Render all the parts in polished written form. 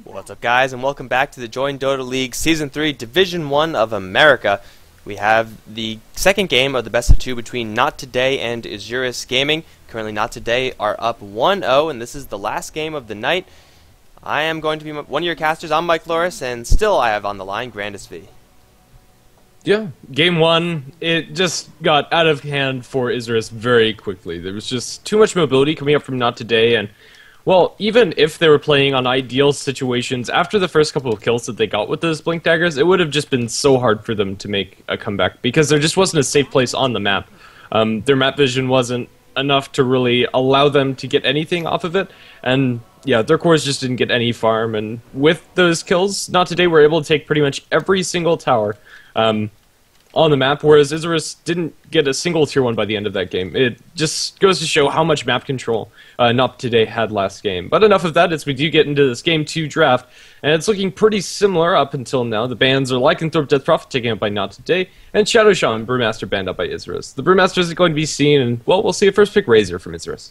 What's up, guys, and welcome back to the Join Dota League Season 3 Division 1 of America. We have the second game of the best of two between Not Today and Isurus Gaming. Currently, Not Today are up 1-0, and this is the last game of the night. I am going to be one of your casters. I'm Mike Loris, and still I have on the line Grandis V. Yeah, game one, it just got out of hand for Isurus very quickly. There was just too much mobility coming up from Not Today, and, well, even if they were playing on ideal situations, after the first couple of kills that they got with those Blink Daggers, it would have just been so hard for them to make a comeback, because there just wasn't a safe place on the map. Their map vision wasn't enough to really allow them to get anything off of it, and yeah, their cores just didn't get any farm, and with those kills, Not Today were able to take pretty much every single tower on the map, whereas Isurus didn't get a single tier 1 by the end of that game. It just goes to show how much map control Not Today had last game. But enough of that, as we do get into this Game 2 draft, and it's looking pretty similar up until now. The bans are Lycanthrope, Death Prophet taken up by Not Today, and Shadow Shaman, Brewmaster banned up by Isurus. The Brewmaster isn't going to be seen, and, well, we'll see a first pick Razor from Isurus.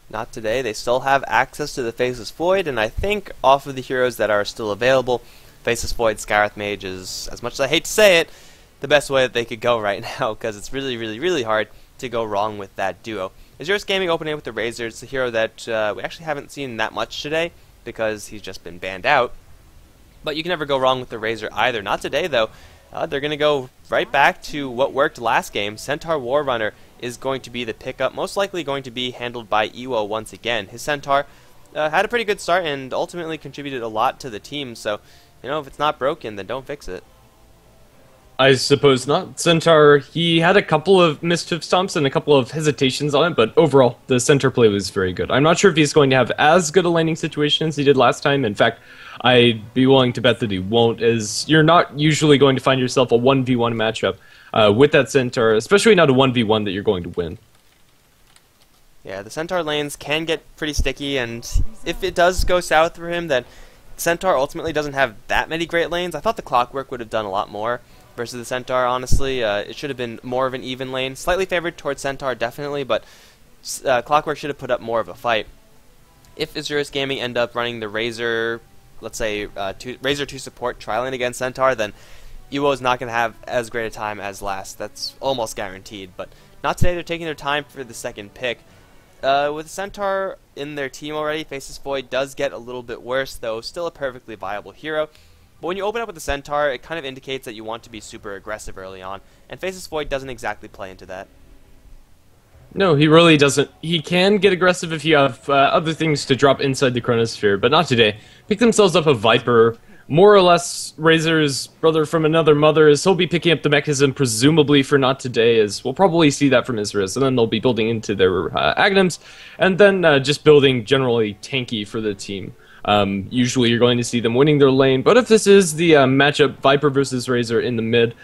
Not Today, they still have access to the Faceless Void, and I think off of the heroes that are still available, Faceless Void, Scarith Mage is, as much as I hate to say it, the best way that they could go right now, because it's really hard to go wrong with that duo. Isurus Gaming opening with the Razor. It's a hero that we actually haven't seen that much today, because he's just been banned out. But you can never go wrong with the Razor either. Not today, though. They're going to go right back to what worked last game. Centaur Warrunner is going to be the pickup, most likely going to be handled by Ewo once again. His Centaur had a pretty good start and ultimately contributed a lot to the team, so, you know, if it's not broken, then don't fix it. I suppose not. Centaur, he had a couple of mischief stomps and a couple of hesitations on it, but overall, the Centaur play was very good. I'm not sure if he's going to have as good a landing situation as he did last time. In fact, I'd be willing to bet that he won't, as you're not usually going to find yourself a 1v1 matchup with that Centaur, especially not a 1v1 that you're going to win. Yeah, the Centaur lanes can get pretty sticky, and if it does go south for him, then Centaur ultimately doesn't have that many great lanes. I thought the Clockwork would have done a lot more versus the Centaur, honestly. It should have been more of an even lane. Slightly favored towards Centaur, definitely, but Clockwork should have put up more of a fight. If Isurus Gaming end up running the Razor, let's say Razor 2 support tri-lane against Centaur, then Ewo is not going to have as great a time as last. That's almost guaranteed, but Not Today. They're taking their time for the second pick. With Centaur in their team already, Faceless Void does get a little bit worse, though still a perfectly viable hero. But when you open up with the Centaur, it kind of indicates that you want to be super aggressive early on, and Faceless Void doesn't exactly play into that. No, he really doesn't. He can get aggressive if you have other things to drop inside the Chronosphere, but not today. Pick themselves up a Viper, more or less Razor's brother from another mother, as he'll be picking up the mechanism presumably for Not Today, as we'll probably see that from Isurus, and then they'll be building into their Agnums, and then just building generally tanky for the team. Usually you're going to see them winning their lane, but if this is the matchup Viper versus Razor in the mid,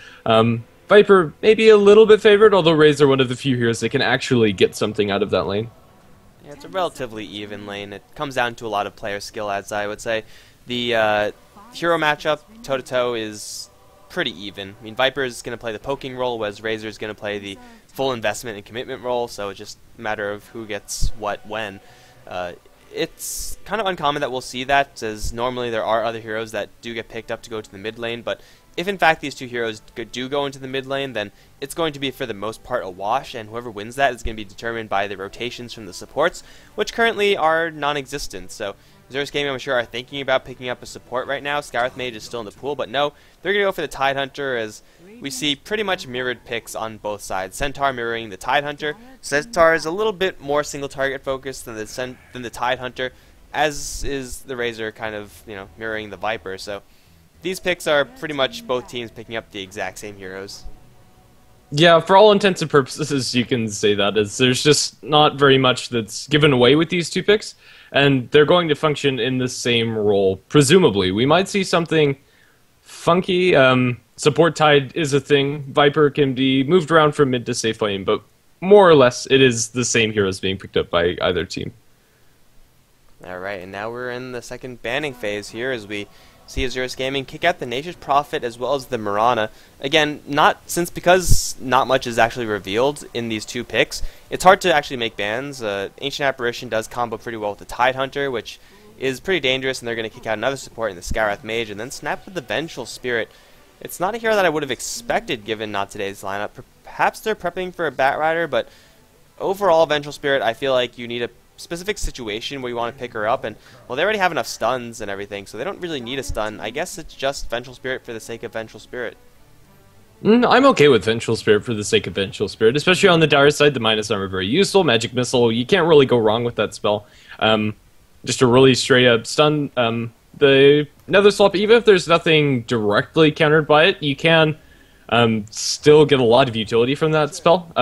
Viper maybe a little bit favored, although Razor one of the few heroes that can actually get something out of that lane. Yeah, it's a relatively even lane. It comes down to a lot of player skill, as I would say. The hero matchup, toe-to-toe, is pretty even. I mean, Viper is going to play the poking role, whereas Razor is going to play the full investment and commitment role, so it's just a matter of who gets what when. It's kind of uncommon that we'll see that, as normally there are other heroes that do get picked up to go to the mid lane, but if in fact these two heroes do go into the mid lane, then it's going to be for the most part a wash, and whoever wins that is going to be determined by the rotations from the supports, which currently are non-existent. So Isurus Gaming, I'm sure, are thinking about picking up a support right now. Scarith Mage is still in the pool, but no, they're going to go for the Tidehunter, as we see pretty much mirrored picks on both sides. Centaur mirroring the Tidehunter. Centaur is a little bit more single target focused than the Tidehunter, as is the Razor kind of, you know, mirroring the Viper. So these picks are pretty much both teams picking up the exact same heroes. Yeah, for all intents and purposes, you can say that, as there's just not very much that's given away with these two picks, and they're going to function in the same role, presumably. We might see something funky. Support Tide is a thing. Viper can be moved around from mid to safe lane, but more or less it is the same heroes being picked up by either team. Alright, and now we're in the second banning phase here, as we see Isurus Gaming kick out the Nature's Prophet as well as the Mirana. Again, because not much is actually revealed in these two picks, it's hard to actually make bans. Ancient Apparition does combo pretty well with the Tidehunter, which is pretty dangerous, and they're going to kick out another support in the Skywrath Mage, and then snap with the Vengeful Spirit. It's not a hero that I would have expected given not today's lineup. Perhaps they're prepping for a Batrider, but overall, Vengeful Spirit, I feel like you need a specific situation where you want to pick her up, and well, they already have enough stuns and everything, so they don't really need a stun. I guess it's just Vengeful Spirit for the sake of Vengeful Spirit. I'm okay with Vengeful Spirit for the sake of Vengeful Spirit, especially on the dire side. The minus armor very useful. Magic Missile, you can't really go wrong with that spell. Just a really straight up stun. The Nether Swap, even if there's nothing directly countered by it, you can still get a lot of utility from that spell.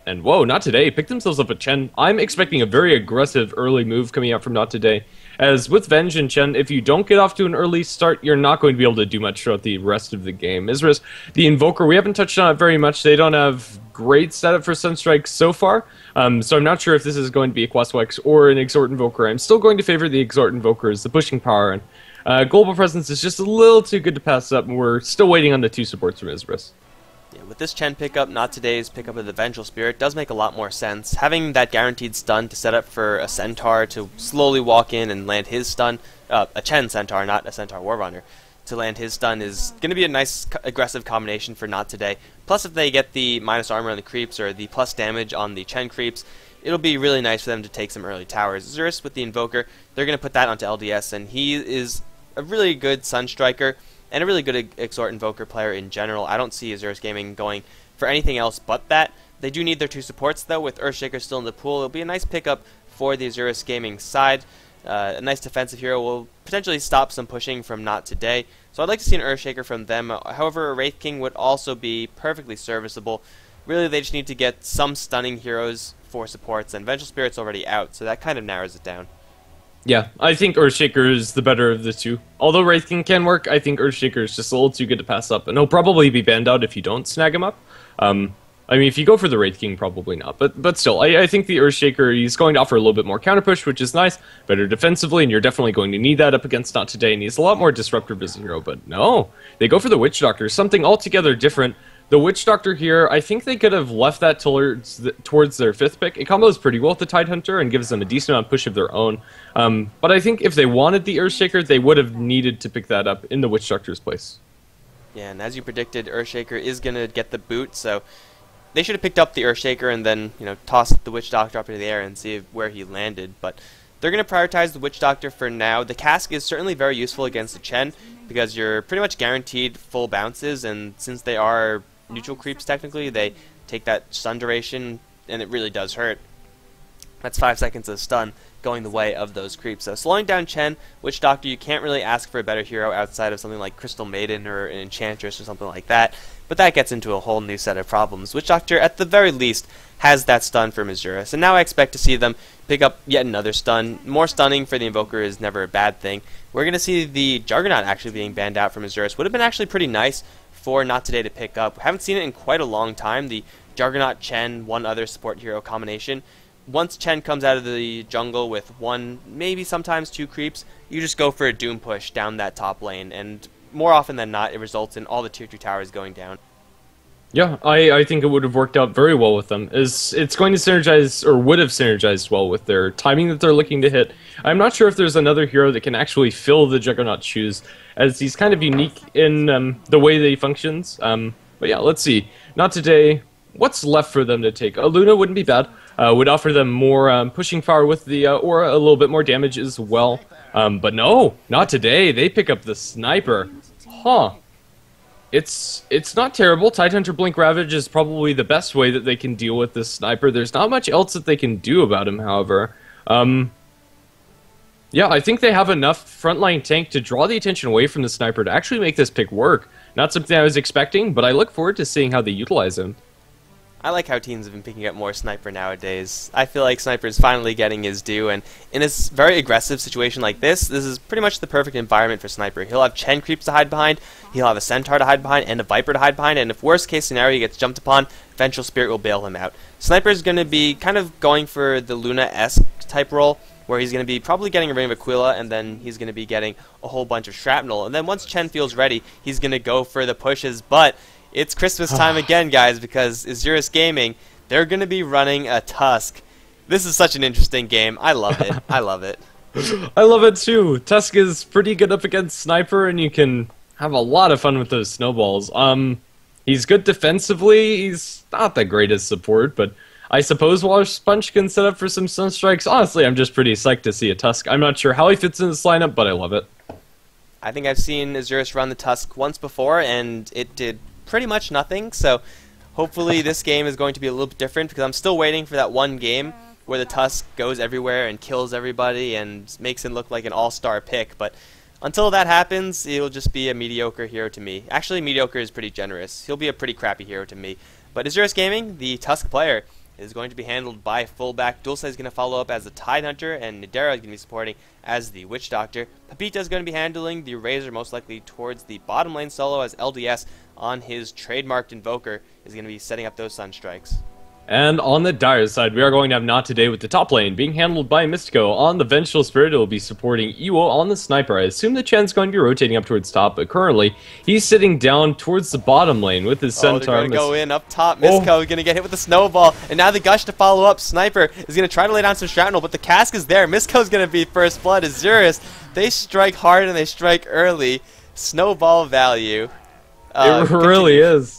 And whoa, Not Today picked themselves up a Chen. I'm expecting a very aggressive early move coming out from Not Today. As with Venge and Chen, if you don't get off to an early start, you're not going to be able to do much throughout the rest of the game. Isurus, the Invoker, we haven't touched on it very much. They don't have great setup for Sunstrike so far, so I'm not sure if this is going to be a Quaswex or an Exhort Invoker. I'm still going to favor the Exhort Invoker as the pushing power, and Global Presence is just a little too good to pass up, and we're still waiting on the 2 supports from Isurus. Yeah, with this Chen pickup, Not Today's pickup of the Vengeful Spirit does make a lot more sense. Having that guaranteed stun to set up for a Centaur to slowly walk in and land his stun, a Chen Centaur, not a Centaur Warrunner, to land his stun is going to be a nice aggressive combination for Not Today. Plus, if they get the minus armor on the creeps or the plus damage on the Chen creeps, it'll be really nice for them to take some early towers. Isurus with the Invoker, they're going to put that onto LDS, and he is a really good Sunstriker and a really good Exhort Invoker player in general. I don't see Isurus Gaming going for anything else but that. They do need their 2 supports, though. With Earthshaker still in the pool, it'll be a nice pickup for the Isurus Gaming side. A nice defensive hero will potentially stop some pushing from Not Today. So I'd like to see an Earthshaker from them. However, a Wraith King would also be perfectly serviceable. Really, they just need to get some stunning heroes for supports, and Vengeful Spirit's already out, so that kind of narrows it down. Yeah, I think Earthshaker is the better of the 2. Although Wraith King can work, I think Earthshaker is just a little too good to pass up, and he'll probably be banned out if you don't snag him up. I mean, if you go for the Wraith King, probably not, but still, I think the Earthshaker, he's going to offer a little bit more counter push, which is nice, better defensively, and you're definitely going to need that up against Not Today, and he's a lot more disruptive as a hero, but no, they go for the Witch Doctor, something altogether different. The Witch Doctor here, I think they could have left that towards their 5th pick. It combos pretty well with the Tidehunter and gives them a decent amount of push of their own. But I think if they wanted the Earthshaker, they would have needed to pick that up in the Witch Doctor's place. Yeah, and as you predicted, Earthshaker is going to get the boot, so they should have picked up the Earthshaker and then, tossed the Witch Doctor up into the air and see where he landed. But they're going to prioritize the Witch Doctor for now. The Cask is certainly very useful against the Chen because you're pretty much guaranteed full bounces, and since they are neutral creeps technically, they take that stun duration, and it really does hurt. That's 5 seconds of stun going the way of those creeps. So slowing down Chen, Witch Doctor, you can't really ask for a better hero outside of something like Crystal Maiden or an Enchantress or something like that, but that gets into a whole new set of problems. Witch Doctor, at the very least, has that stun for Isurus, and now I expect to see them pick up yet another stun. More stunning for the Invoker is never a bad thing. We're going to see the Juggernaut actually being banned out from Isurus. Would have been actually pretty nice for Not Today to pick up. Haven't seen it in quite a long time, the Juggernaut, Chen, one other support hero combination. Once Chen comes out of the jungle with 1, maybe sometimes 2 creeps, you just go for a Doom push down that top lane, and more often than not, it results in all the tier 2 towers going down. Yeah, I think it would have worked out very well with them. It's going to synergize, or would have synergized well with their timing that they're looking to hit. I'm not sure if there's another hero that can actually fill the Juggernaut's shoes, as he's kind of unique in the way that he functions. But yeah, let's see. Not Today. What's left for them to take? Luna wouldn't be bad. Would offer them more pushing power with the aura, a little bit more damage as well. But no, Not Today. They pick up the Sniper. Huh. It's not terrible. Tidehunter Blink Ravage is probably the best way that they can deal with this Sniper. There's not much else that they can do about him, however. Yeah, I think they have enough frontline tank to draw the attention away from the Sniper to actually make this pick work. Not something I was expecting, but I look forward to seeing how they utilize him. I like how teams have been picking up more Sniper nowadays. I feel like Sniper is finally getting his due, and in a very aggressive situation like this is pretty much the perfect environment for Sniper. He'll have Chen creeps to hide behind, he'll have a Centaur to hide behind, and a Viper to hide behind, and if worst case scenario he gets jumped upon, Vengeful Spirit will bail him out. Sniper is going to be kind of going for the Luna-esque type role, where he's going to be probably getting a Ring of Aquila, and then he's going to be getting a whole bunch of Shrapnel, and then once Chen feels ready, he's going to go for the pushes, but it's Christmas time again, guys, because Isurus Gaming, they're going to be running a Tusk. This is such an interesting game. I love it. I love it. I love it too. Tusk is pretty good up against Sniper, and you can have a lot of fun with those snowballs. He's good defensively. He's not the greatest support, but I suppose Water Sponge can set up for some Sunstrikes. Honestly, I'm just pretty psyched to see a Tusk. I'm not sure how he fits in this lineup, but I love it. I think I've seen Isurus run the Tusk once before, and it did pretty much nothing, so hopefully this game is going to be a little bit different, because I'm still waiting for that one game where the Tusk goes everywhere and kills everybody and makes him look like an all-star pick, but until that happens, he'll just be a mediocre hero to me. Actually, mediocre is pretty generous. He'll be a pretty crappy hero to me. But Isurus Gaming, the Tusk player, is going to be handled by fullback. Dulce is going to follow up as the Tidehunter, and Nidera is going to be supporting as the Witch Doctor. Pepita is going to be handling the Razor, most likely towards the bottom lane solo, as LDS on his trademarked Invoker is going to be setting up those Sunstrikes. And on the Dire side, we are going to have Not Today with the top lane being handled by Mystico. On the Vengeful Spirit, it will be supporting Iwo on the Sniper. I assume the Chen's going to be rotating up towards top, but currently he's sitting down towards the bottom lane with his Centaur. They're going to go in up top. Mystico is going to get hit with the Snowball, and now the Gush to follow up. Sniper is going to try to lay down some shrapnel, but the cask is there. Mystico's going to be first blood. Isurus, they strike hard and they strike early. Snowball value. It really is.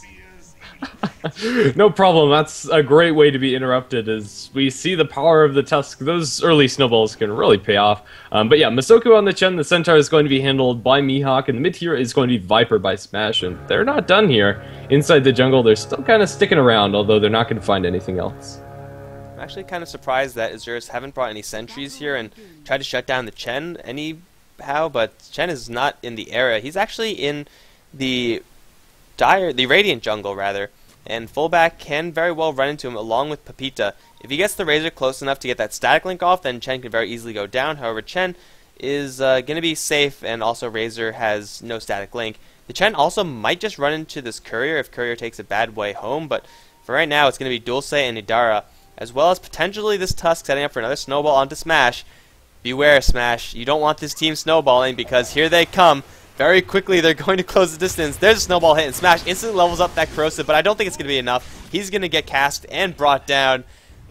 No problem. That's a great way to be interrupted as we see the power of the Tusk. Those early snowballs can really pay off. But yeah, Masoku on the Chen. The Centaur is going to be handled by Mihawk, and the mid tier is going to be Viper by Smash. And they're not done here. Inside the jungle, they're still kind of sticking around, although they're not going to find anything else. I'm actually kind of surprised that Isurus haven't brought any sentries here and tried to shut down the Chen anyhow, but Chen is not in the area. He's actually in the Radiant jungle, rather, and fullback can very well run into him along with Pepita. If he gets the Razor close enough to get that static link off, then Chen can very easily go down. However, Chen is going to be safe, and also Razor has no static link. The Chen also might just run into this Courier if Courier takes a bad way home, but for right now it's going to be Dulce and Idara, as well as potentially this Tusk setting up for another snowball onto Smash. Beware, Smash. You don't want this team snowballing, because here they come. Very quickly, they're going to close the distance. There's a snowball hit, and Smash instantly levels up that Corrosive, but I don't think it's going to be enough. He's going to get cast and brought down.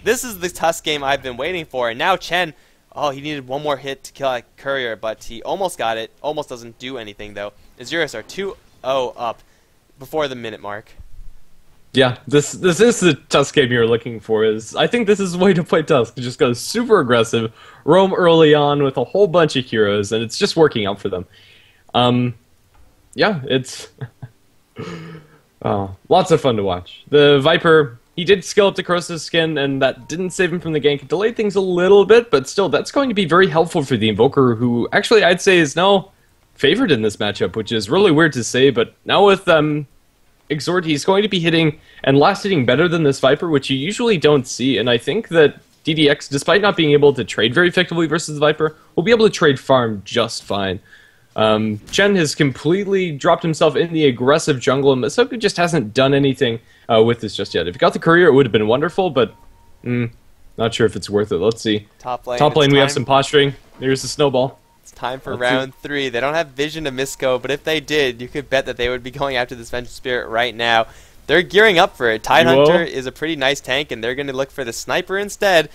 This is the Tusk game I've been waiting for, and now Chen, oh, he needed one more hit to kill that Courier, but he almost got it. Almost doesn't do anything, though. Isurus are 2-0 up before the minute mark. Yeah, this is the Tusk game you're looking for. I think this is the way to play Tusk. Just go super aggressive, roam early on with a whole bunch of heroes, and it's just working out for them. Yeah, it's lots of fun to watch. The Viper, he did skill up the Corrosive skin, and that didn't save him from the gank. It delayed things a little bit, but still, that's going to be very helpful for the Invoker, who actually I'd say is now favored in this matchup, which is really weird to say, but now with Exhort, he's going to be hitting and last hitting better than this Viper, which you usually don't see, and I think that DDX, despite not being able to trade very effectively versus the Viper, will be able to trade farm just fine. Chen has completely dropped himself in the aggressive jungle, and Masoku just hasn't done anything with this just yet. If he got the Courier, it would have been wonderful, but not sure if it's worth it. Let's see. Top lane, we have some posturing. There's the snowball. It's time for round 3. They don't have vision of Misco, but if they did, you could bet that they would be going after this Vengeful Spirit right now. They're gearing up for it. Tidehunter is a pretty nice tank, and they're going to look for the Sniper instead.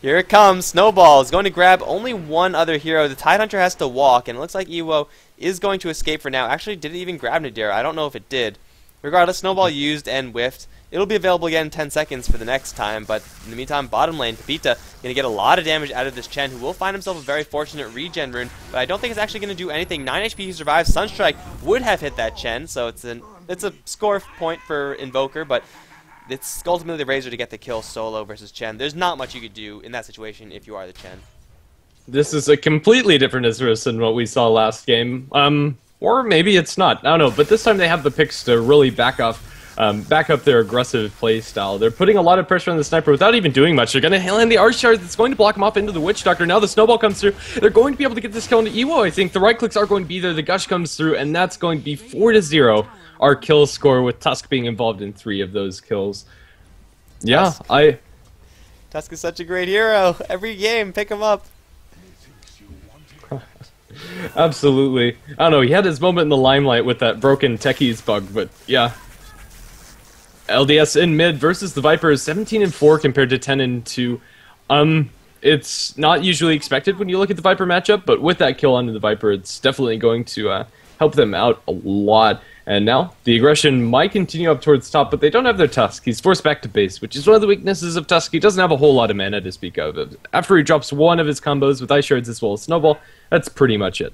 Here it comes. Snowball is going to grab only one other hero. The Tidehunter has to walk, and it looks like Iwo is going to escape for now. Actually, did it even grab Nadira? I don't know if it did. Regardless, Snowball used and whiffed. It'll be available again in 10 seconds for the next time, but in the meantime, bottom lane, Pepita going to get a lot of damage out of this Chen, who will find himself a very fortunate regen rune, but I don't think it's actually going to do anything. 9 HP he survives. Sunstrike would have hit that Chen, so it's a score point for Invoker, but it's ultimately the Razor to get the kill solo versus Chen. There's not much you could do in that situation if you are the Chen. This is a completely different Isurus than what we saw last game. Or maybe it's not. I don't know. But this time they have the picks to really back up their aggressive play style. They're putting a lot of pressure on the Sniper without even doing much. They're going to land the Arch Shard that's going to block him off into the Witch Doctor. Now the Snowball comes through. They're going to be able to get this kill into Iwo, I think. The right clicks are going to be there. The Gush comes through, and that's going to be 4-0. Our kill score with Tusk being involved in 3 of those kills. Yeah, Tusk is such a great hero. Every game, pick him up. Absolutely. I don't know, he had his moment in the limelight with that broken Techies bug, but yeah. LDS in mid versus the Viper is 17-4 compared to 10-2. It's not usually expected when you look at the Viper matchup, but with that kill onto the Viper, it's definitely going to help them out a lot. And now, the aggression might continue up towards top, but they don't have their Tusk. He's forced back to base, which is one of the weaknesses of Tusk. He doesn't have a whole lot of mana to speak of. After he drops one of his combos with Ice Shards as well as Snowball, that's pretty much it.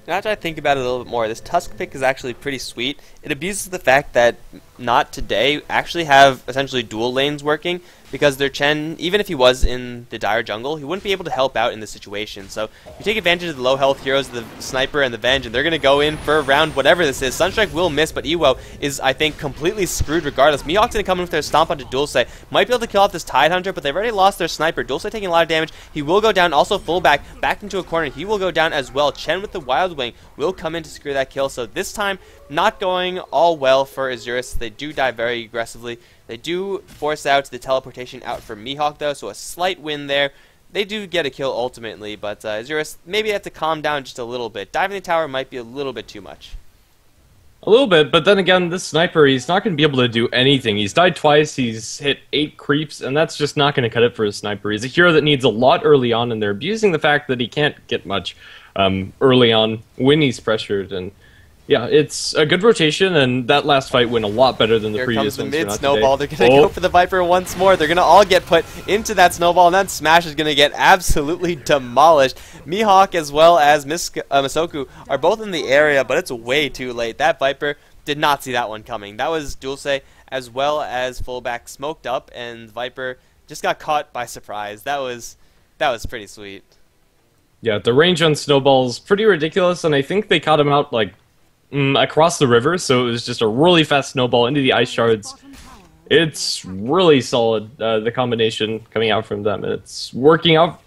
Now that I think about it a little bit more, this Tusk pick is actually pretty sweet. It abuses the fact that Not Today actually have essentially dual lanes working, because their Chen, even if he was in the dire jungle, he wouldn't be able to help out in this situation. So you take advantage of the low health heroes, the Sniper and the Venge, and they're going to go in for a round, whatever this is. Sunstrike will miss, but Ewo is, I think, completely screwed regardless. Mihawk's going to come in with their stomp onto Dulce. Might be able to kill off this Tidehunter, but they've already lost their Sniper. Dulce taking a lot of damage. He will go down. Also fullback, back into a corner. He will go down as well. Chen with the Wild Wing will come in to secure that kill. So this time, not going all well for Isurus. They do die very aggressively. They do force out the teleportation out for Mihawk, though, so a slight win there. They do get a kill ultimately, but Isurus maybe have to calm down just a little bit. Diving the tower might be a little bit too much. A little bit, but then again, this Sniper, he's not going to be able to do anything. He's died twice, he's hit 8 creeps, and that's just not going to cut it for a Sniper. He's a hero that needs a lot early on, and they're abusing the fact that he can't get much early on when he's pressured, and yeah, it's a good rotation, and that last fight went a lot better than the previous ones. Here comes the mid-snowball. They're going to go for the Viper once more. They're going to all get put into that snowball, and that Smash is going to get absolutely demolished. Mihawk as well as Masoku are both in the area, but it's way too late. That Viper did not see that one coming. That was Dulce as well as fullback smoked up, and Viper just got caught by surprise. That was pretty sweet. Yeah, the range on Snowball's pretty ridiculous, and I think they caught him out, like, across the river, so it was just a really fast snowball into the Ice Shards. It's really solid, the combination coming out from them, and it's working out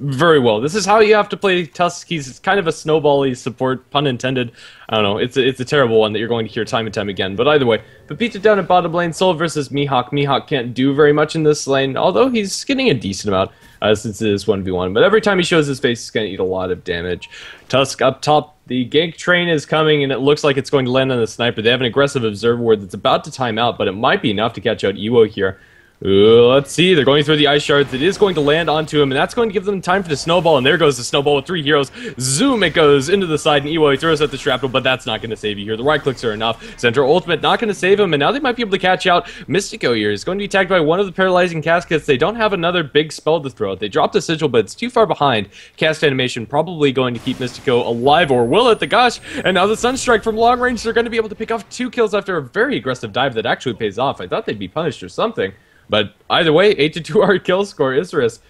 very well. This is how you have to play Tusk. He's kind of a snowball-y support, pun intended. I don't know, it's a terrible one that you're going to hear time and time again, but either way. Pepita down at bottom lane, Soul versus Mihawk. Mihawk can't do very much in this lane, although he's getting a decent amount. Since it is 1v1, but every time he shows his face, he's going to eat a lot of damage. Tusk up top, the gank train is coming, and it looks like it's going to land on the Sniper. They have an aggressive Observer Ward that's about to time out, but it might be enough to catch out Ewo here. Let's see, they're going through the Ice Shards. It is going to land onto him, and that's going to give them time for the Snowball, and there goes the Snowball with 3 heroes. Zoom, it goes into the side, and Ewo throws out the Shrapnel, but that's not going to save you here. The right clicks are enough. Central Ultimate not going to save him, and now they might be able to catch out Mystico here. He's going to be tagged by one of the Paralyzing Caskets. They don't have another big spell to throw out. They dropped the Sigil, but it's too far behind. Cast Animation probably going to keep Mystico alive, or will it? The gosh! And now the Sunstrike from long range, they're going to be able to pick off 2 kills after a very aggressive dive that actually pays off. I thought they'd be punished or something. But either way, 8-2 hard kill score, Isurus.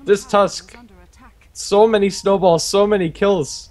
This Tusk, so many snowballs, so many kills.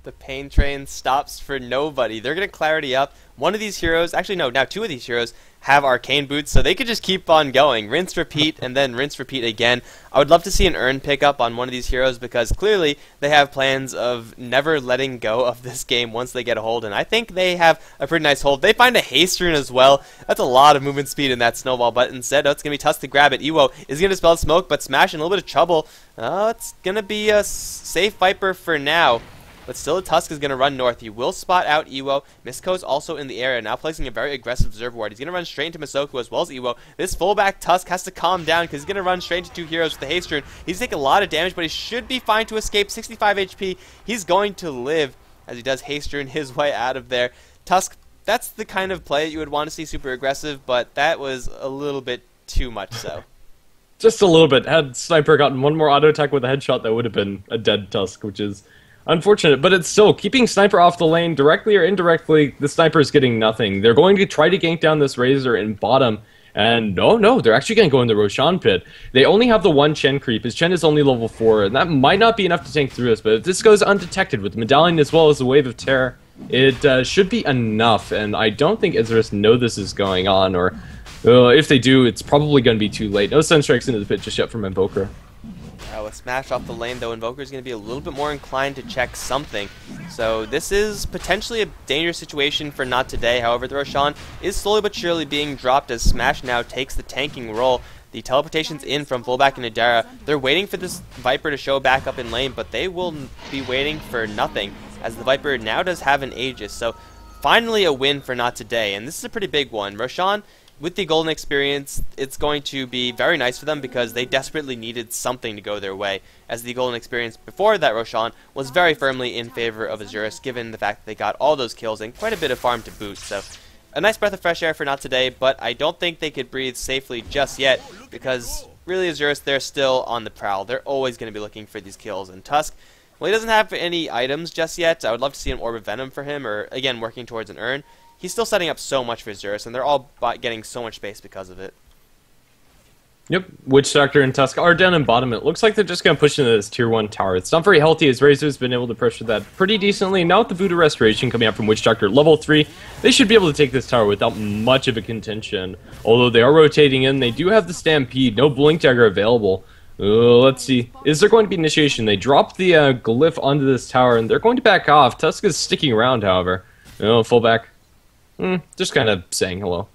The pain train stops for nobody. They're going to clarity up. One of these heroes, actually no, now 2 of these heroes have arcane boots, so they could just keep on going. Rinse, repeat, and then rinse, repeat again. I would love to see an earn pickup on one of these heroes, because clearly they have plans of never letting go of this game once they get a hold, and I think they have a pretty nice hold. They find a haste rune as well. That's a lot of movement speed in that snowball, but instead, it's going to be Tusk to grab it. Ewo is going to spell smoke, but Smash in a little bit of trouble. It's going to be a safe Viper for now. But still, Tusk is going to run north. He will spot out Ewo. Misko is also in the area, now placing a very aggressive Observer Ward. He's going to run straight into Masoku as well as Ewo. This fullback Tusk has to calm down because he's going to run straight into 2 heroes with the haste rune. He's taking a lot of damage, but he should be fine to escape. 65 HP. He's going to live as he does haste rune his way out of there. Tusk, that's the kind of play that you would want to see, super aggressive, but that was a little bit too much so. Just a little bit. Had Sniper gotten one more auto attack with a headshot, that would have been a dead Tusk, which is unfortunate, but it's still keeping Sniper off the lane directly or indirectly. The Sniper is getting nothing. They're going to try to gank down this Razor in bottom, and no, they're actually going to go in the Roshan pit. They only have the 1 Chen creep. His Chen is only level 4, and that might not be enough to tank through this, but if this goes undetected with the Medallion as well as the Wave of Terror, it should be enough, and I don't think Isurus know this is going on, or if they do, it's probably going to be too late. No Sunstrikes into the pit just yet from Invoker. With Smash off the lane, though, Invoker is going to be a little bit more inclined to check something. So this is potentially a dangerous situation for Not Today. However, the Roshan is slowly but surely being dropped as Smash now takes the tanking role. The teleportation's in from fullback and Adara. They're waiting for this Viper to show back up in lane, but they will be waiting for nothing, as the Viper now does have an Aegis. So finally a win for Not Today, and this is a pretty big one. Roshan with the golden experience, it's going to be very nice for them because they desperately needed something to go their way, as the golden experience before that Roshan was very firmly in favor of Isurus, given the fact that they got all those kills and quite a bit of farm to boot. So a nice breath of fresh air for not today, but I don't think they could breathe safely just yet, because really Isurus, they're still on the prowl. They're always going to be looking for these kills, and Tusk, well, he doesn't have any items just yet. I would love to see an Orb of Venom for him, or again, working towards an urn. He's still setting up so much for Isurus, and they're all getting so much space because of it. Yep, Witch Doctor and Tusk are down in bottom. It looks like they're just going to push into this tier 1 tower. It's not very healthy, as Razor's been able to pressure that pretty decently. Now with the Voodoo Restoration coming out from Witch Doctor level 3, they should be able to take this tower without much of a contention. Although they are rotating in, they do have the Stampede, no Blink Dagger available. Let's see. Is there going to be initiation? They dropped the glyph onto this tower, and they're going to back off. Tusk is sticking around, however. Full back. Just kind of saying hello.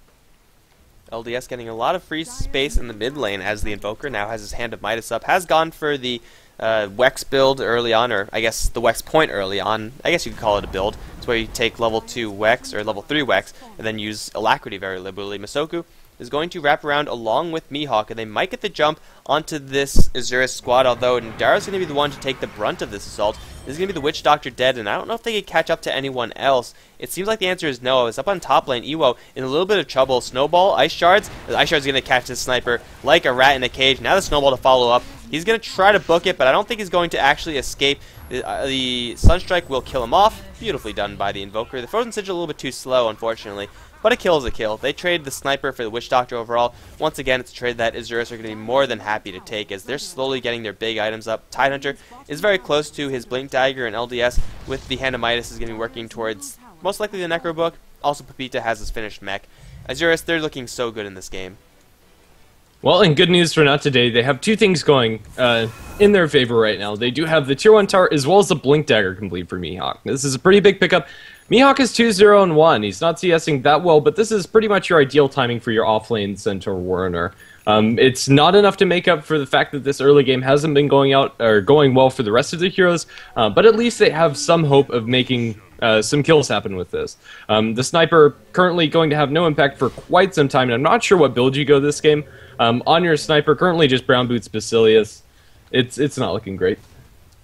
LDS getting a lot of free space in the mid lane as the Invoker now has his Hand of Midas up. Has gone for the Wex build early on, or I guess the Wex point early on. I guess you could call it a build. It's where you take level 2 Wex, or level 3 Wex, and then use Alacrity very liberally. Masoku is going to wrap around along with Mihawk, and they might get the jump onto this Isurus squad, although Ndara's going to be the one to take the brunt of this assault. This is going to be the Witch Doctor dead, and I don't know if they could catch up to anyone else. It seems like the answer is no. It's up on top lane. Ewo in a little bit of trouble. Snowball, Ice Shards. The Ice Shard's going to catch this sniper like a rat in a cage. Now the Snowball to follow up. He's going to try to book it, but I don't think he's going to actually escape. The Sunstrike will kill him off. Beautifully done by the Invoker. The Frozen Sigil a little bit too slow, unfortunately. But a kill is a kill. They trade the Sniper for the Witch Doctor overall. Once again, it's a trade that Isurus are going to be more than happy to take, as they're slowly getting their big items up. Tidehunter is very close to his Blink Dagger, and LDS with the Hand of Midas is going to be working towards most likely the Necro Book. Also, Pepita has his finished mech. Isurus, they're looking so good in this game. Well, and good news for not today. They have two things going in their favor right now. They do have the tier 1 tower as well as the Blink Dagger complete for Mihawk. This is a pretty big pickup. Mihawk is 2-0-1. He's not CSing that well, but this is pretty much your ideal timing for your offlane Centaur Warrener. It's not enough to make up for the fact that this early game hasn't been going well for the rest of the heroes, but at least they have some hope of making some kills happen with this. The Sniper currently going to have no impact for quite some time, and I'm not sure what build you go this game. On your Sniper, currently just Brown Boots Basilius. It's not looking great.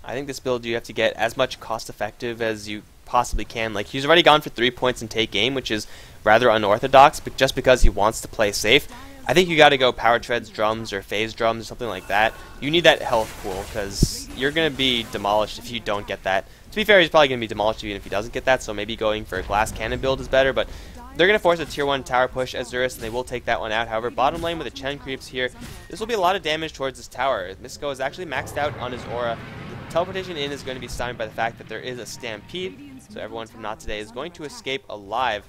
I think this build you have to get as much cost effective as you possibly can. Like, he's already gone for 3 points in take game, which is rather unorthodox, but just because he wants to play safe. I think you got to go Power Treads drums or Phase drums or something like that. You need that health pool, because you're going to be demolished if you don't get that. To be fair, he's probably going to be demolished even if he doesn't get that, so maybe going for a Glass Cannon build is better, but they're going to force a tier 1 tower push as Isurus, and they will take that one out. However, bottom lane with the Chen creeps here, this will be a lot of damage towards this tower. Misko is actually maxed out on his aura. The teleportation in is going to be stymied by the fact that there is a Stampede, so everyone from Not Today is going to escape alive.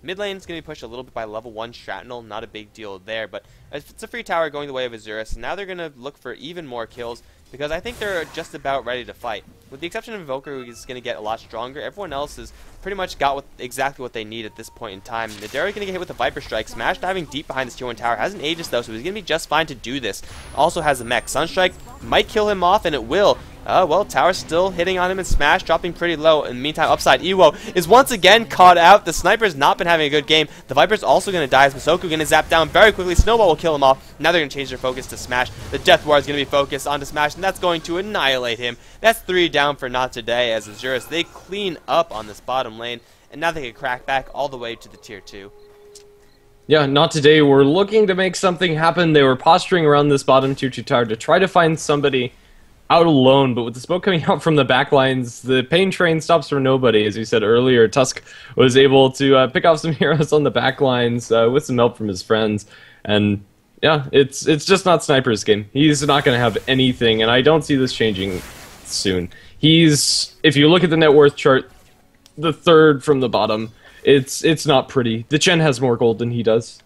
Mid lane is going to be pushed a little bit by level 1 Shrapnel, not a big deal there, but it's a free tower going the way of Isurus, and now they're going to look for even more kills, because I think they're just about ready to fight. With the exception of Invoker, who is going to get a lot stronger, everyone else has pretty much got exactly what they need at this point in time. Nadera is going to get hit with a Viper Strike. Smash diving deep behind this tier 1 tower. Has an Aegis though, so he's going to be just fine to do this. Also has a mech. Sunstrike might kill him off, and it will. Well, tower's still hitting on him, and Smash dropping pretty low. In the meantime, upside, Ewo is once again caught out. The Sniper's not been having a good game. The Viper's also going to die as Masoku going to zap down very quickly. Snowball will kill him off. Now they're going to change their focus to Smash. The Death War is going to be focused onto Smash, and that's going to annihilate him. That's 3 down for Not Today as Isurus, they clean up on this bottom lane, and now they can crack back all the way to the tier 2. Yeah, Not Today were looking to make something happen. They were posturing around this bottom tier 2 tower to try to find somebody out alone, but with the smoke coming out from the back lines, the pain train stops for nobody. As you said earlier, Tusk was able to pick off some heroes on the back lines with some help from his friends, and yeah, it's just not Sniper's game. He's not going to have anything, and I don't see this changing soon. He's, if you look at the net worth chart, the 3rd from the bottom. It's not pretty. The Chen has more gold than he does.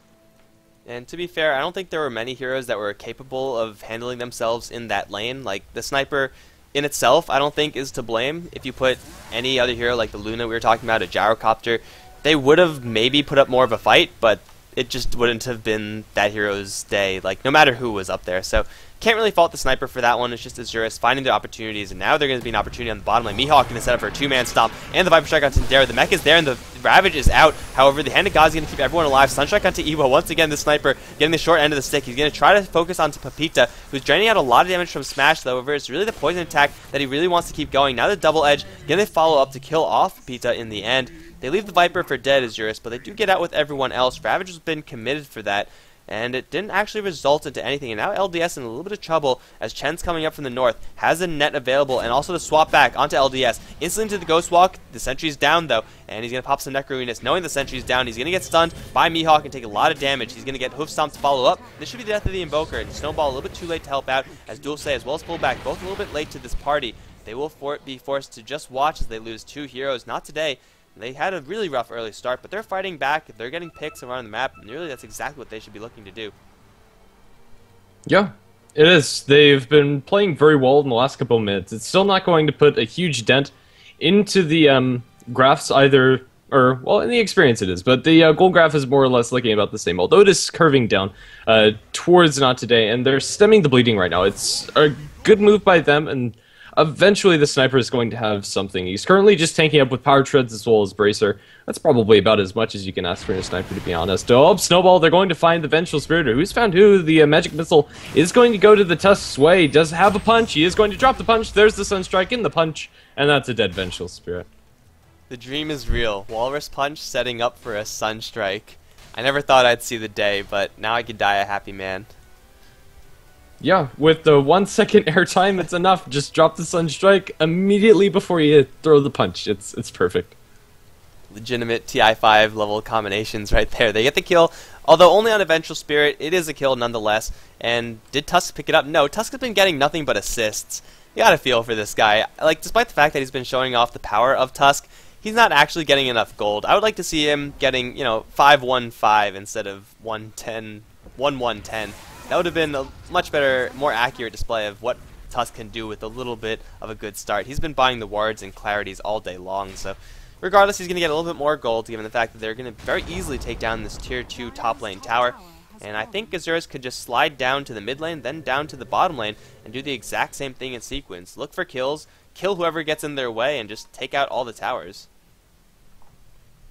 And to be fair, I don't think there were many heroes that were capable of handling themselves in that lane. Like, the Sniper in itself, I don't think is to blame. If you put any other hero like the Luna we were talking about, a Gyrocopter, they would have maybe put up more of a fight, but it just wouldn't have been that hero's day, like, no matter who was up there. So can't really fault the sniper for that one. It's just Isurus finding their opportunities, and now they're going to be an opportunity on the bottom lane. Mihawk going to set up for a two-man stomp, and the Viper Strike onto Dara. The mech is there, and the Ravage is out. However, the Hand of God is going to keep everyone alive. Sunstrike onto Evo. Once again, the sniper getting the short end of the stick. He's going to try to focus onto Pepita, who's draining out a lot of damage from Smash, though. However, it's really the poison attack that he really wants to keep going. Now the double edge, going to follow up to kill off Pepita in the end. They leave the Viper for dead, Isurus, but they do get out with everyone else. Ravage has been committed for that, and it didn't actually result into anything. And now LDS in a little bit of trouble as Chen's coming up from the north, has a net available, and also the swap back onto LDS. Instantly to the Ghost Walk, the sentry's down though, and he's going to pop some Necrounus. Knowing the sentry's down, he's going to get stunned by Mihawk and take a lot of damage. He's going to get Hoof Stomp to follow up. This should be the death of the Invoker, and Snowball a little bit too late to help out, as Dulce as well as Pullback, both a little bit late to this party. They will be forced to just watch as they lose two heroes. Not today. They had a really rough early start, but they're fighting back. They're getting picks around the map, and really that's exactly what they should be looking to do. Yeah, it is. They've been playing very well in the last couple of minutes. It's still not going to put a huge dent into the graphs either, or, well, in the experience it is, but the gold graph is more or less looking about the same, although it is curving down towards not today, and they're stemming the bleeding right now. It's a good move by them, and eventually the sniper is going to have something. He's currently just tanking up with power treads as well as bracer. That's probably about as much as you can ask for in a sniper, to be honest. Oh, Snowball, they're going to find the Vengeful Spiritor. Who's found who? The magic missile is going to go to the Tusk's way. Does have a punch. He is going to drop the punch. There's the Sunstrike in the punch, and that's a dead Vengeful Spirit. The dream is real. Walrus Punch setting up for a Sunstrike. I never thought I'd see the day, but now I could die a happy man. Yeah, with the 1 second airtime, it's enough. Just drop the Sunstrike immediately before you throw the punch. It's perfect. Legitimate TI5 level combinations right there. They get the kill, although only on a Vengeful Spirit. It is a kill nonetheless. And did Tusk pick it up? No, Tusk has been getting nothing but assists. You gotta feel for this guy. Like, despite the fact that he's been showing off the power of Tusk, he's not actually getting enough gold. I would like to see him getting, 5-1-5 instead of 1-10, 1-1-10. That would have been a much better, more accurate display of what Tusk can do with a little bit of a good start. He's been buying the wards and clarities all day long, so regardless, he's going to get a little bit more gold, given the fact that they're going to very easily take down this tier 2 top lane tower. And I think Isurus could just slide down to the mid lane, then down to the bottom lane, and do the exact same thing in sequence. Look for kills, kill whoever gets in their way, and just take out all the towers.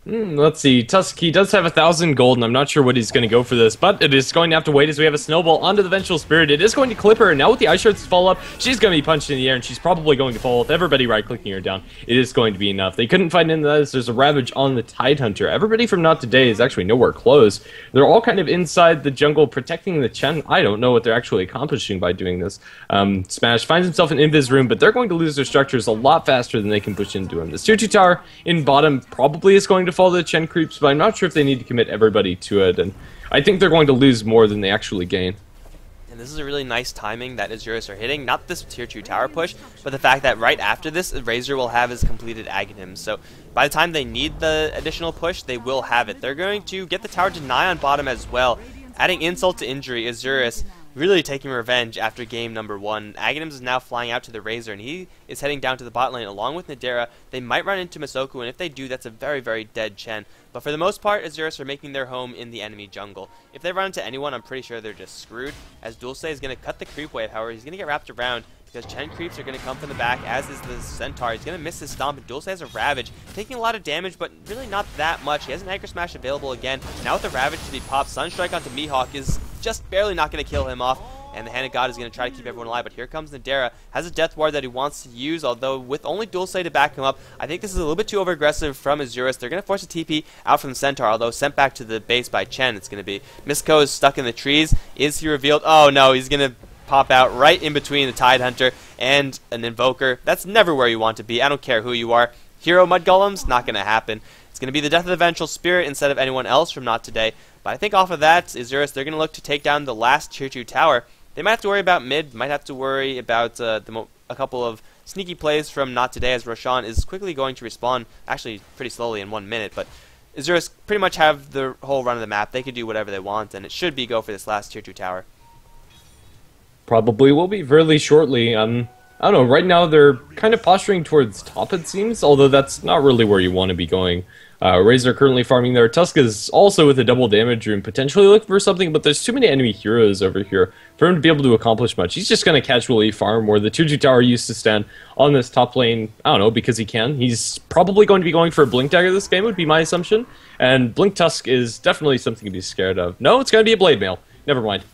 Let's see. Tusk, he does have 1,000 gold, and I'm not sure what he's going to go for this, but it is going to have to wait as we have a Snowball onto the Vengeful Spirit. It is going to clip her, and now with the Ice Shards to follow up, she's going to be punched in the air, and she's probably going to fall with everybody right-clicking her down. It is going to be enough. They couldn't find into this. There's a Ravage on the Tidehunter. Everybody from Not Today is actually nowhere close. They're all kind of inside the jungle protecting the Chen. I don't know what they're actually accomplishing by doing this. Smash finds himself in Invis room, but they're going to lose their structures a lot faster than they can push into him. This tier 2 tower in bottom probably is going to fall to the Chen creeps, but I'm not sure if they need to commit everybody to it, and I think they're going to lose more than they actually gain. And this is a really nice timing that Isurus are hitting. Not this tier 2 tower push, but the fact that right after this, Razor will have his completed Aghanim. So by the time they need the additional push, they will have it. They're going to get the tower deny on bottom as well. Adding insult to injury, Isurus really taking revenge after game number 1. Aghanims is now flying out to the Razor, and he is heading down to the bot lane along with Nadera. They might run into Masoku, and if they do, that's a very, very dead Chen. But for the most part, Isurus are making their home in the enemy jungle. If they run into anyone, I'm pretty sure they're just screwed, as Dulce is going to cut the creep wave. However, he's going to get wrapped around, because Chen creeps are going to come from the back, as is the Centaur. He's going to miss his stomp, and Dulce has a Ravage, taking a lot of damage, but really not that much. He has an Anchor Smash available again. Now with the Ravage to be popped, Sunstrike onto Mihawk is just barely not going to kill him off. And the Hand of God is going to try to keep everyone alive, but here comes Nadera. Has a Death Ward that he wants to use, although with only Dulce to back him up, I think this is a little bit too over-aggressive from Isurus. They're going to force a TP out from the Centaur, although sent back to the base by Chen, it's going to be. Misko is stuck in the trees. Is he revealed? Oh no, he's going to pop out right in between the Tidehunter and an Invoker. That's never where you want to be. I don't care who you are. Hero Mud Golems? Not going to happen. It's going to be the death of the Vengeful Spirit instead of anyone else from Not Today. But I think off of that, Isurus, they're going to look to take down the last tier 2 tower. They might have to worry about mid, might have to worry about a couple of sneaky plays from Not Today, as Roshan is quickly going to respawn, actually pretty slowly in 1 minute, but Isurus pretty much have the whole run of the map. They could do whatever they want, and it should be go for this last tier 2 tower. Probably will be fairly shortly. I don't know, right now they're kind of posturing towards top, it seems, although that's not really where you want to be going. Razor currently farming there. Tusk is also with a double damage rune, potentially looking for something, but there's too many enemy heroes over here for him to be able to accomplish much. He's just going to casually farm where the 2-2 tower used to stand on this top lane. I don't know, because he can. He's probably going to be going for a Blink Dagger this game, would be my assumption. And Blink Tusk is definitely something to be scared of. No, it's going to be a Blade Mail. Never mind.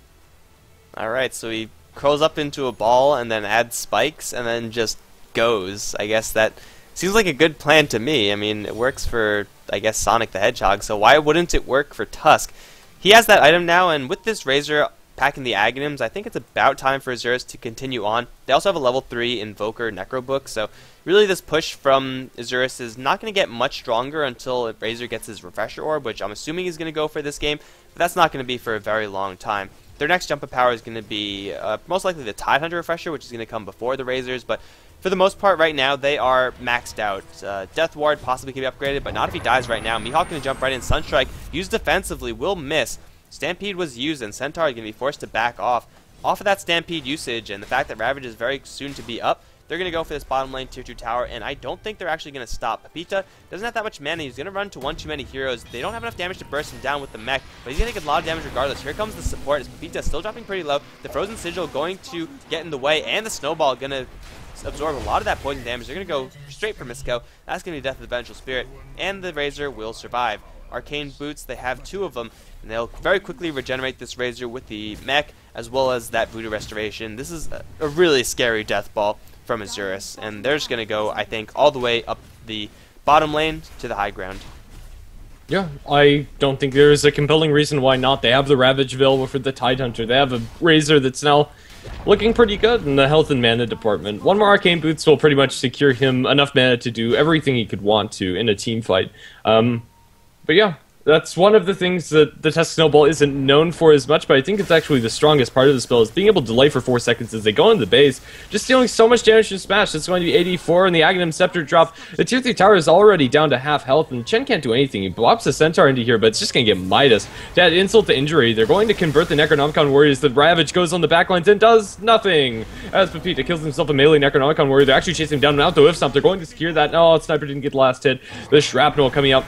Alright, so he curls up into a ball and then adds spikes and then just goes. I guess that seems like a good plan to me. I mean, it works for, I guess, Sonic the Hedgehog, so why wouldn't it work for Tusk? He has that item now, and with this Razor packing the Aghanims, I think it's about time for Isurus to continue on. They also have a level 3 Invoker Necro book, so really this push from Isurus is not going to get much stronger until Razor gets his Refresher Orb, which I'm assuming he's going to go for this game, but that's not going to be for a very long time. Their next jump of power is going to be most likely the Tidehunter Refresher, which is going to come before the Razors, but for the most part right now they are maxed out. Death Ward possibly can be upgraded, but not if he dies right now. Mihawk going to jump right in. Sunstrike, used defensively, will miss. Stampede was used, and Centaur is going to be forced to back off. Off of that Stampede usage, and the fact that Ravage is very soon to be up, they're going to go for this bottom lane tier 2 tower, and I don't think they're actually going to stop. Pepita doesn't have that much mana. He's going to run to one too many heroes. They don't have enough damage to burst him down with the mech, but he's going to take a lot of damage regardless. Here comes the support as Pepita still dropping pretty low. The Frozen Sigil going to get in the way, and the Snowball going to absorb a lot of that poison damage. They're going to go straight for Misco. That's going to be Death of the Vengeful Spirit, and the Razor will survive. Arcane Boots, they have 2 of them, and they'll very quickly regenerate this Razor with the mech, as well as that Voodoo Restoration. This is a really scary death ball from Isurus, and they're just going to go, I think, all the way up the bottom lane to the high ground. Yeah, I don't think there's a compelling reason why not. They have the Ravage available for the Tidehunter. They have a Razor that's now looking pretty good in the health and mana department. One more Arcane Boots will pretty much secure him enough mana to do everything he could want to in a team fight. But yeah, that's one of the things that the Tusk Snowball isn't known for as much, but I think it's actually the strongest part of the spell, is being able to delay for 4 seconds as they go into the base, just dealing so much damage to Smash. It's going to be 84, and the Aghanim Scepter drop. The tier 3 tower is already down to half health, and Chen can't do anything. He blops the Centaur into here, but it's just going to get Midas. To add insult to injury, they're going to convert the Necronomicon Warriors. The Ravage goes on the backlines and does nothing, as Pepita kills himself a melee Necronomicon Warrior. They're actually chasing him down without the Whiff Stomp. They're going to secure that. No, Sniper didn't get the last hit. The Shrapnel coming out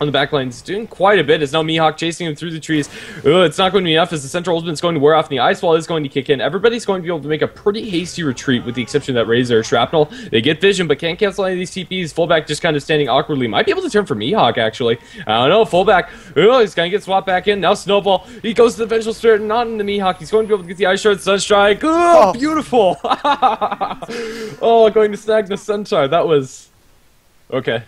on the back lines, doing quite a bit, as now Mihawk chasing him through the trees. It's not going to be enough, as the Central Ultimate's going to wear off and the Ice Wall is going to kick in. Everybody's going to be able to make a pretty hasty retreat, with the exception of that Razor Shrapnel. They get vision, but can't cancel any of these TPs. Fullback just kind of standing awkwardly. Might be able to turn for Mihawk, actually. I don't know, Fullback. He's going to get swapped back in. Now Snowball. He goes to the Vengeful Spirit, not into Mihawk. He's going to be able to get the Ice Shard, Sunstrike. Oh, beautiful! Oh, going to snag the Centaur. That was... okay.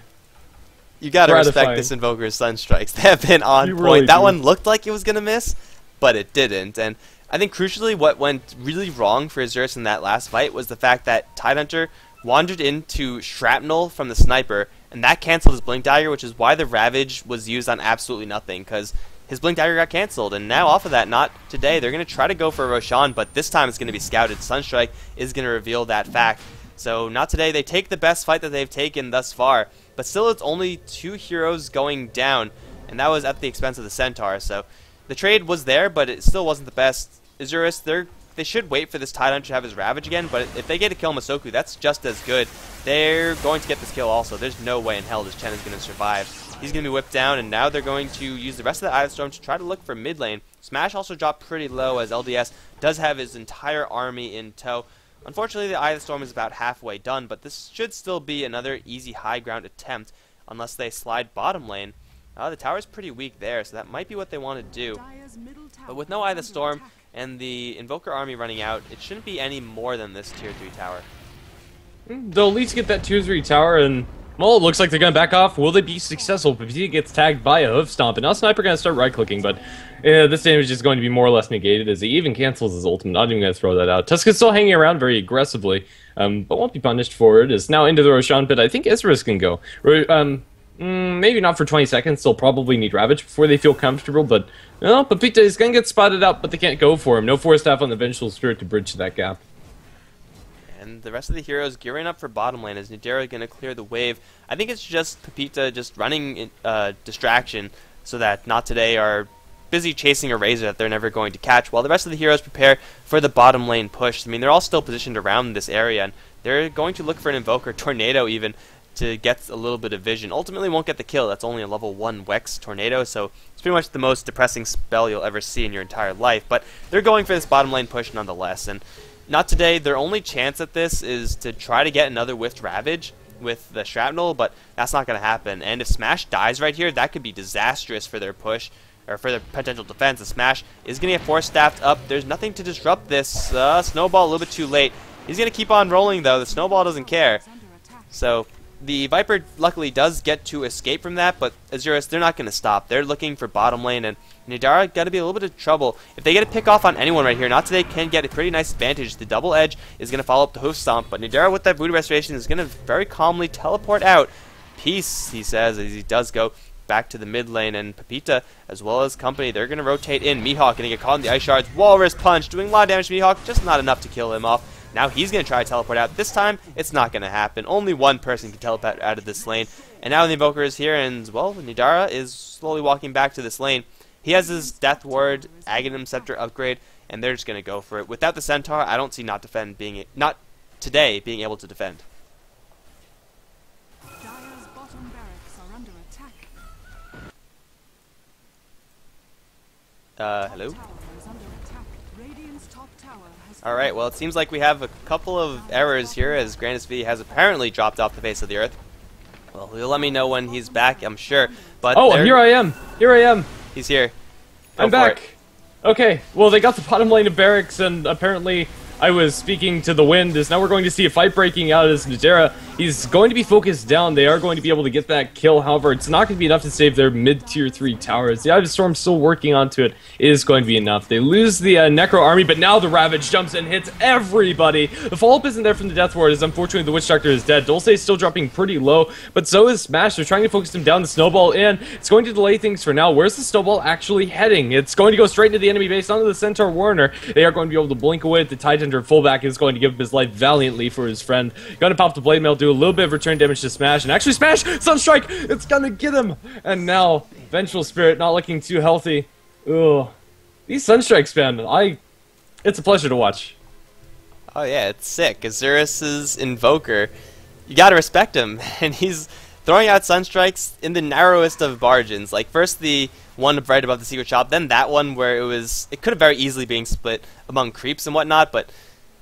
You gotta respect this Invoker's Sunstrikes. They have been on point. Really that one looked like it was gonna miss, but it didn't. And I think crucially what went really wrong for Isurus in that last fight was the fact that Tidehunter wandered into Shrapnel from the Sniper, and that canceled his Blink Dagger, which is why the Ravage was used on absolutely nothing, because his Blink Dagger got canceled. And now off of that, not today, they're gonna try to go for Roshan, but this time it's gonna be scouted. Sunstrike is gonna reveal that fact. So not today. They take the best fight that they've taken thus far, but still it's only 2 heroes going down, and that was at the expense of the Centaur. So the trade was there, but it still wasn't the best. Isurus, they should wait for this Tidehunter to have his Ravage again, but if they get to kill Masoku, that's just as good. They're going to get this kill also. There's no way in hell this Chen is going to survive. He's going to be whipped down, and now they're going to use the rest of the Eye of the Storm to try to look for mid lane. Smash also dropped pretty low, as LDS does have his entire army in tow. Unfortunately, the Eye of the Storm is about halfway done, but this should still be another easy high ground attempt, unless they slide bottom lane. The tower's pretty weak there, so that might be what they want to do. But with no Eye of the Storm and the Invoker army running out, it shouldn't be any more than this tier 3 tower. They'll at least get that tier 3 tower, and well, it looks like they're going to back off. Will they be successful? Pepita gets tagged by a Hoof Stomp, and now Sniper going to start right-clicking, but this damage is going to be more or less negated, as he even cancels his ultimate. Not even going to throw that out. Tusk is still hanging around very aggressively, but won't be punished for it. Is now into the Roshan pit. I think Isurus can go. Maybe not for 20 seconds. They'll probably need Ravage before they feel comfortable, but no, Pepita is going to get spotted out, but they can't go for him. No Force Staff on the Vengeful Spirit to bridge that gap. And the rest of the heroes gearing up for bottom lane, as Nadera going to clear the wave. I think it's just Pepita just running distraction, so that Not Today are busy chasing a Razor that they're never going to catch, while the rest of the heroes prepare for the bottom lane push. I mean, they're all still positioned around this area, and they're going to look for an Invoker, Tornado even, to get a little bit of vision. Ultimately won't get the kill. That's only a level 1 Wex Tornado, so it's pretty much the most depressing spell you'll ever see in your entire life. But they're going for this bottom lane push nonetheless, and not today. Their only chance at this is to try to get another Whiffed Ravage with the Shrapnel, but that's not going to happen. And if Smash dies right here, that could be disastrous for their push, or for their potential defense. The Smash is going to get force staffed up. There's nothing to disrupt this. Snowball a little bit too late. He's going to keep on rolling, though. The Snowball doesn't care. So the Viper luckily does get to escape from that, but Isurus, they're not going to stop. They're looking for bottom lane, and Nidara got to be a little bit of trouble. If they get a pick off on anyone right here, Not Today can get a pretty nice advantage. The double edge is going to follow up the hoof stomp, but Nidara with that Voodoo Restoration is going to very calmly teleport out. Peace, he says, as he does go back to the mid lane, and Pepita, as well as company, they're going to rotate in. Mihawk going to get caught in the Ice Shards. Walrus Punch, doing a lot of damage to Mihawk, just not enough to kill him off. Now he's going to try to teleport out. This time, it's not going to happen. Only one person can teleport out of this lane. And now the Invoker is here, and, well, Nidara is slowly walking back to this lane. He has his Death Ward, Aghanim Scepter upgrade, and they're just going to go for it. Without the Centaur, I don't see Not Today being able to defend. Dire's bottom barracks are under attack. Hello? Tower is under attack. Radiant's top tower has Alright, well, it seems like we have a couple of errors here, as Grandis V has apparently dropped off the face of the earth. Well, he'll let me know when he's back, I'm sure. But Oh, here I am! Here I am! He's here. Go I'm for back! it. Okay, well, they got the bottom lane of barracks, and apparently I was speaking to the wind, as now we're going to see a fight breaking out as Nidara. He's going to be focused down. They are going to be able to get that kill. However, it's not going to be enough to save their mid-tier 3 towers. The Eye of the Storm still working onto it is going to be enough. They lose the Necro army, but now the Ravage jumps and hits everybody. The follow-up isn't there from the Death Ward, as unfortunately the Witch Doctor is dead. Dulce is still dropping pretty low, but so is Smash. They're trying to focus him down. The Snowball in. It's going to delay things for now. Where's the Snowball actually heading? It's going to go straight into the enemy base, onto the Centaur Warner. They are going to be able to blink away at the Tidehunter. Fullback is going to give up his life valiantly for his friend. Gonna pop the Blade Mail, do a little bit of return damage to Smash, and actually Smash! Sunstrike! It's gonna get him! And now, Vengeful Spirit not looking too healthy. Ugh. These Sunstrikes, man, it's a pleasure to watch. Oh yeah, it's sick. Isurus' Invoker, you gotta respect him, and he's throwing out Sunstrikes in the narrowest of margins. Like, first the one right above the secret shop, then that one where it could have very easily been split among creeps and whatnot, but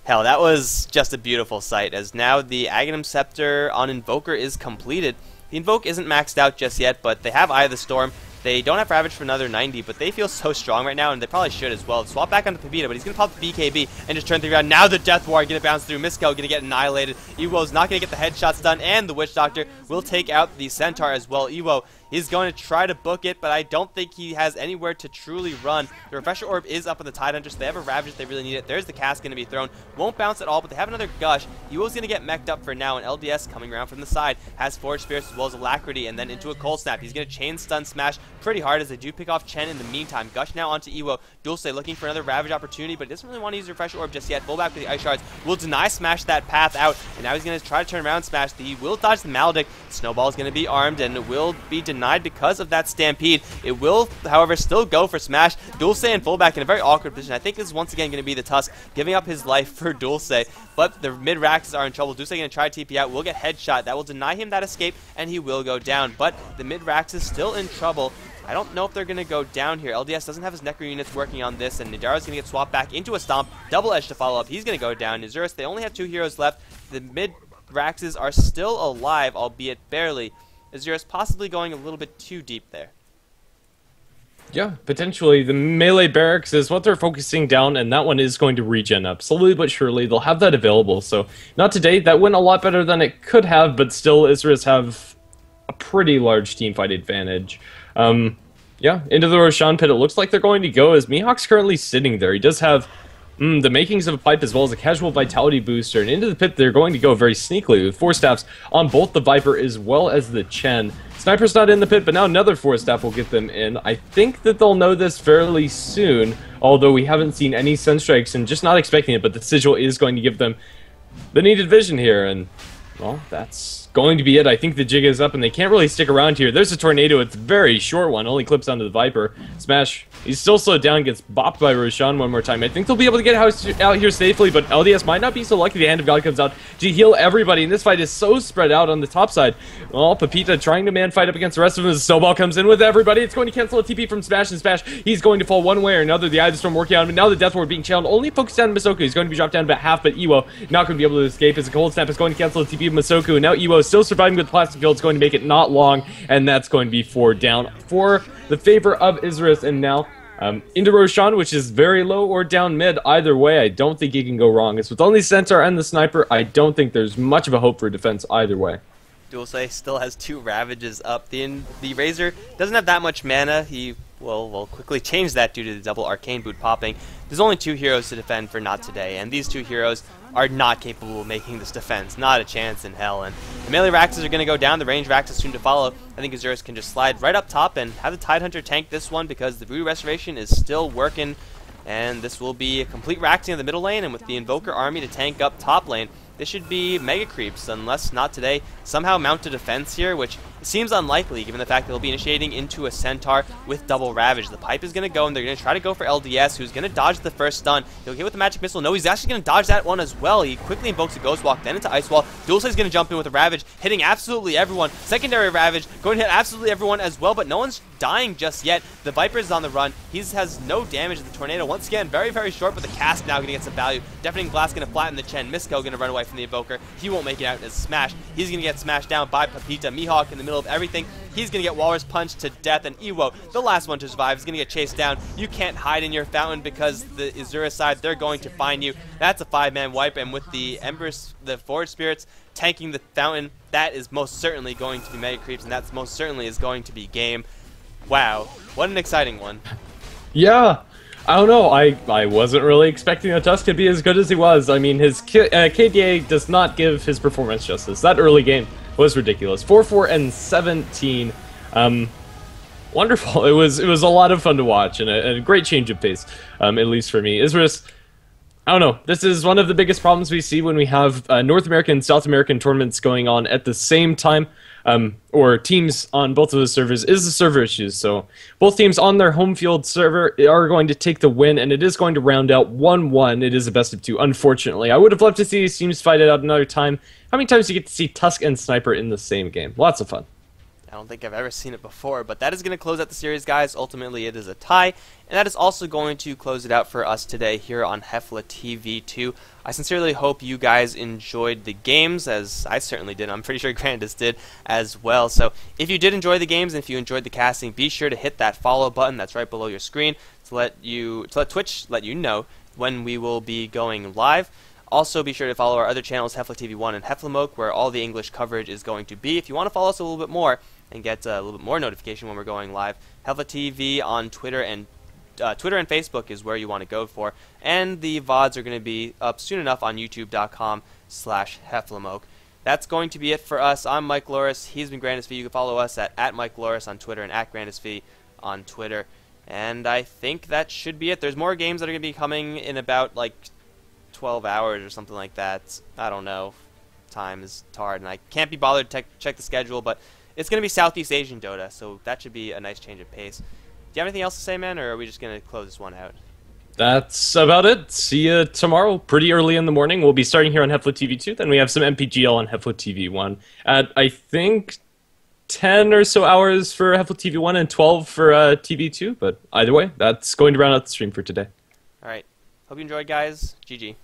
hell, that was just a beautiful sight, as now the Aghanim Scepter on Invoker is completed. The Invoke isn't maxed out just yet, but they have Eye of the Storm. They don't have Ravage for another 90, but they feel so strong right now, and they probably should as well. Swap back onto Pepita, but he's going to pop the BKB and just turn things around. Now the Death Ward going to bounce through. Misko going to get annihilated. Ewo's not going to get the headshots done, and the Witch Doctor will take out the Centaur as well. Ewo is going to try to book it, but I don't think he has anywhere to truly run. The Refresher Orb is up on the Tidehunter, so they have a Ravage if they really need it. There's the cast going to be thrown. Won't bounce at all, but they have another Gush. Ewo's going to get mech'd up for now, and LDS coming around from the side has Forged Spirits as well as Alacrity, and then into a Cold Snap. He's going to chain stun Smash pretty hard as they do pick off Chen in the meantime. Gush now onto Ewo. Dulce looking for another Ravage opportunity, but he doesn't really want to use the Refresher Orb just yet. Fullback with the Ice Shards will deny Smash that path out, and now he's going to try to turn around Smash. He will dodge the Maledict. Snowball is going to be armed, and it will be denied because of that Stampede. It will, however, still go for Smash. Dulce and Fullback in a very awkward position. I think this is once again going to be the Tusk giving up his life for Dulce, but the mid-Raxes are in trouble. Dulce going to try TP out, will get headshot. That will deny him that escape, and he will go down, but the mid-Rax is still in trouble. I don't know if they're going to go down here. LDS doesn't have his Necro units working on this, and Nidara's going to get swapped back into a Stomp. Double Edge to follow up. He's going to go down. Isurus, they only have 2 heroes left. The mid-Raxes are still alive, albeit barely. Isurus possibly going a little bit too deep there. Yeah, potentially. The melee barracks is what they're focusing down, and that one is going to regen up. Slowly but surely, they'll have that available. So, not today. That went a lot better than it could have, but still, Isurus have a pretty large teamfight advantage. Yeah, into the Roshan pit, it looks like they're going to go, as Mihawk's currently sitting there. He does have the makings of a pipe as well as a casual vitality booster, and into the pit they're going to go very sneakily with 4 staffs on both the Viper as well as the Chen. Sniper's not in the pit, but now another 4 staff will get them in. I think that they'll know this fairly soon, although we haven't seen any Sunstrikes and just not expecting it, but the Sigil is going to give them the needed vision here, and Well, that's going to be it. I think the jig is up, and they can't really stick around here. There's a tornado. It's a very short one. Only clips onto the Viper. Smash. He's still slowed down. Gets bopped by Roshan one more time. I think they'll be able to get out here safely, but LDS might not be so lucky. The Hand of God comes out to heal everybody, and this fight is so spread out on the top side. Well, Pepita trying to man fight up against the rest of them. The snowball comes in with everybody. It's going to cancel a TP from Smash, and Smash, he's going to fall one way or another. The Eye of the Storm working on him, and now the Death Ward being channeled. Only focused on Masoku. He's going to be dropped down about half, but Iwo not going to be able to escape as a cold snap is going to cancel the TP of Masoku, and now Iwo is still surviving with Plastic Field. It's going to make it not long, and that's going to be 4 down for the favor of Isurus, and now into Roshan, which is very low or down mid. Either way, I don't think he can go wrong. It's with only Centaur and the Sniper. I don't think there's much of a hope for defense either way. Dulce still has 2 Ravages up. The Razor doesn't have that much mana. He will quickly change that due to the double Arcane Boot popping. There's only 2 heroes to defend for Not Today, and these 2 heroes are not capable of making this defense. Not a chance in hell. And the melee Raxes are going to go down. The range Rax is soon to follow. I think Isurus can just slide right up top and have the Tidehunter tank this one because the Voodoo Restoration is still working. And this will be a complete Raxing of the middle lane, and with the Invoker army to tank up top lane, this should be Mega Creeps, unless Not Today somehow mount a defense here, which seems unlikely given the fact that they'll be initiating into a Centaur with double Ravage. The pipe is going to go, and they're going to try to go for LDS, who's going to dodge the first stun. He'll hit with the Magic Missile. No, he's actually going to dodge that one as well. He quickly invokes a Ghost Walk, then into Ice Wall. Dulce is going to jump in with a Ravage, hitting absolutely everyone. Secondary Ravage going to hit absolutely everyone as well, but no one's dying just yet. The Viper is on the run. He has no damage to the Tornado. Once again, very, very short, but the cast now going to get some value. Deafening Blast going to flatten the Chen. Misko going to run away from the Invoker. He won't make it out as Smash. He's going to get smashed down by Pepita. Mihawk in the middle of everything. He's going to get Walrus punched to death, and Iwo, the last one to survive, is going to get chased down. You can't hide in your fountain because the Isurus side, they're going to find you. That's a 5-man wipe, and with the Embers, the Forward Spirits tanking the fountain, that is most certainly going to be Mega Creeps, and that's most certainly is going to be game. Wow, what an exciting one. Yeah. I don't know, I wasn't really expecting a Tusk to be as good as he was. I mean, his KDA does not give his performance justice. That early game was ridiculous. 4-4 and 17. Wonderful. It was a lot of fun to watch, and a great change of pace, at least for me. Isurus, I don't know, this is one of the biggest problems we see when we have North American and South American tournaments going on at the same time. Or teams on both of those servers, is the server issues. So both teams on their home field server are going to take the win, and it is going to round out 1-1. It is a best of 2, unfortunately. I would have loved to see these teams fight it out another time. How many times do you get to see Tusk and Sniper in the same game? Lots of fun. I don't think I've ever seen it before, but that is going to close out the series, guys. Ultimately, it is a tie, and that is also going to close it out for us today here on HeflaTV 2. I sincerely hope you guys enjoyed the games, as I certainly did. I'm pretty sure Grandis did as well. So if you did enjoy the games and if you enjoyed the casting, be sure to hit that follow button that's right below your screen to let Twitch let you know when we will be going live. Also, be sure to follow our other channels, HeflaTV1 and HeflaMoke, where all the English coverage is going to be. If you want to follow us a little bit more and get a little bit more notification when we're going live, HeflaTV on Twitter and Facebook is where you want to go for. And the VODs are going to be up soon enough on youtube.com/HeflaMoke. That's going to be it for us. I'm Mike Loris. He's been GrandisV. You can follow us at Mike Loris on Twitter and at GrandisV on Twitter. And I think that should be it. There's more games that are going to be coming in about, like, 12 hours or something like that. I don't know. Time is hard, and I can't be bothered to check the schedule, but it's going to be Southeast Asian Dota, so that should be a nice change of pace. Do you have anything else to say, man, or are we just going to close this one out? That's about it. See you tomorrow, pretty early in the morning. We'll be starting here on HeflaTV 2, then we have some MPGL on HeflaTV 1 at, I think, 10 or so hours for HeflaTV 1 and 12 for TV 2, but either way, that's going to round out the stream for today. All right. Hope you enjoyed, guys. GG.